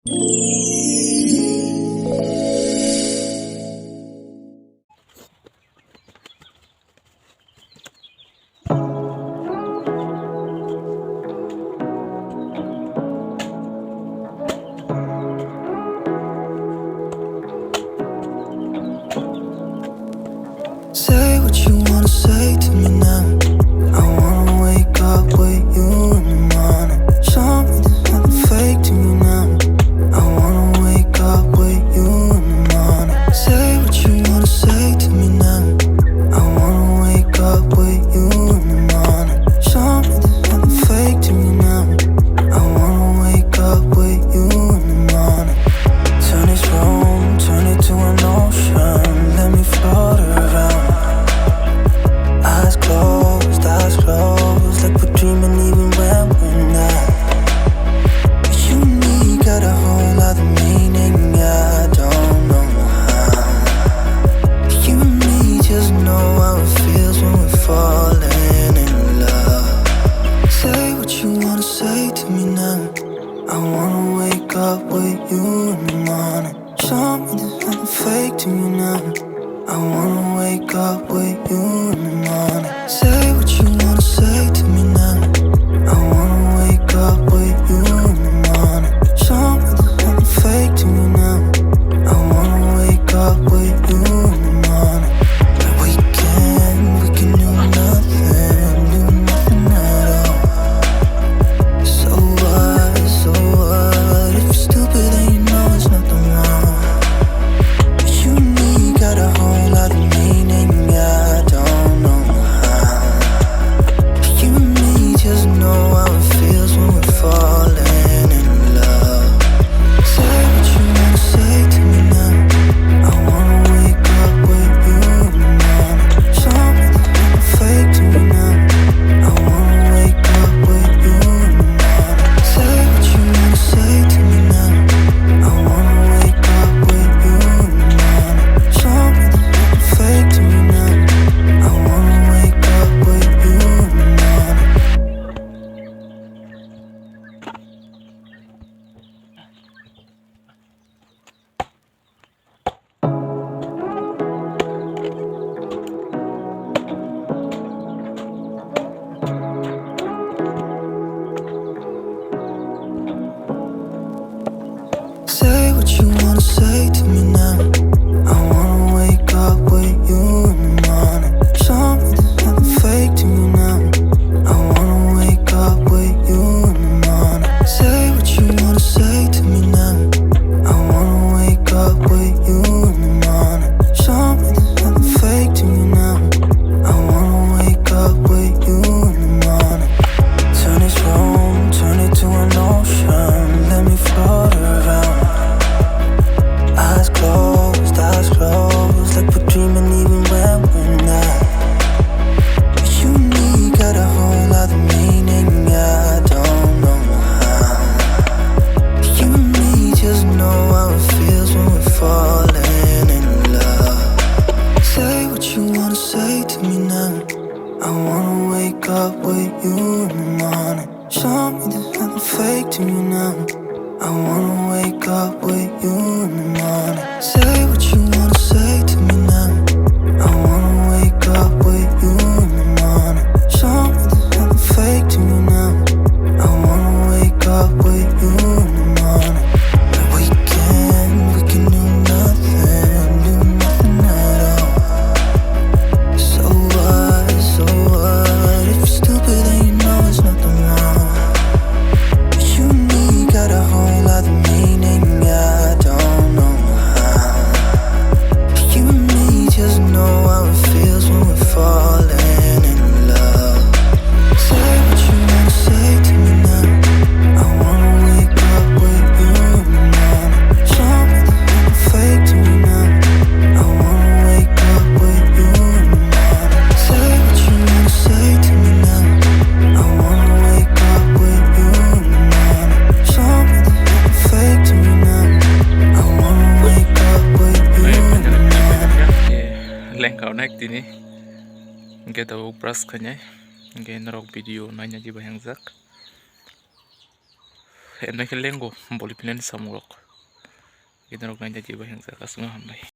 Say what you wanna say to me now. I wanna wake up with you in the morning. Show me there's nothing fake to me now. I wanna wake up with you in the morning. Say what you wanna say to me now. I wanna wake up with you in the morning. Show me there's nothing fake to me now. I wanna wake up with you in the morning. Turn this room, turn it to an ocean. Let me float around. Eyes closed, like we're dreaming even when we're not. You and me got a whole other meaning, I don't know how. You and me just know how it feels when we're falling in love. Say what you wanna say to me now. I wanna wake up with you in the morning. Show me there's nothing fake to me now. I wanna wake up with you in the morning. Say what you wanna say to me now. I wanna wake up with you in the morning. Show me there's nothing fake to me now. I wanna wake up with you in the morning. We can do nothing at all. So what, if you're stupid then you know there's nothing wrong. You and me got a whole lot of meaning, I don't know how. You and me just know how it feels when we're falling in love. Say what you wanna say to me now. I wanna wake up with you in the morning. Show me there's nothing fake to me now. I wanna wake up with you in the morning. Say what you wanna say to me now. I wanna wake up with you in the morning. Show me there's nothing fake to me now. I wanna wake up with you in the morning. Say what you wanna say to me now. I wanna wake up with you in the morning. Show me there's nothing fake to me now. I wanna wake up with you in the morning. Say what you wanna say to me now. I wanna wake up with you in the morning. Show me there's nothing fake to me now. I wanna wake up with you in the morning. Turn this room, turn it to an ocean. Let me float around. Eyes closed, like we're dreaming even when we're not. You and me got a whole other meaning, I don't know how. You and me just know how it feels when we're falling in love. Say what you wanna say to me now. I wanna wake up with you in the morning. Show me there's nothing fake to me now. I wanna wake up with you in the morning. Say what you wanna say to me now. I wanna wake up with you in the morning. Show me there's nothing fake to me now. I wanna wake up with you in the morning. We can do nothing at all. So what, if you're stupid then you know there's nothing wrong. You and me got a whole lot of meaning, I don't know how. You and me just know how it feels when we're falling in love. Say what you wanna say to me now. I wanna wake up with you in the morning. Show me there's nothing fake to me now. I wanna wake up with you in the morning. Say what you wanna say to me now. I wanna wake up with you in the morning. Show me there's nothing fake to me now. I wanna wake up with you in the morning. Lengkau naik Tini. Kita upras kanya. Nge narok video nanya di bayangjak. enna kelenggo boli pilen samurok. Kita rok nanya jiba yang saya kasih hambai.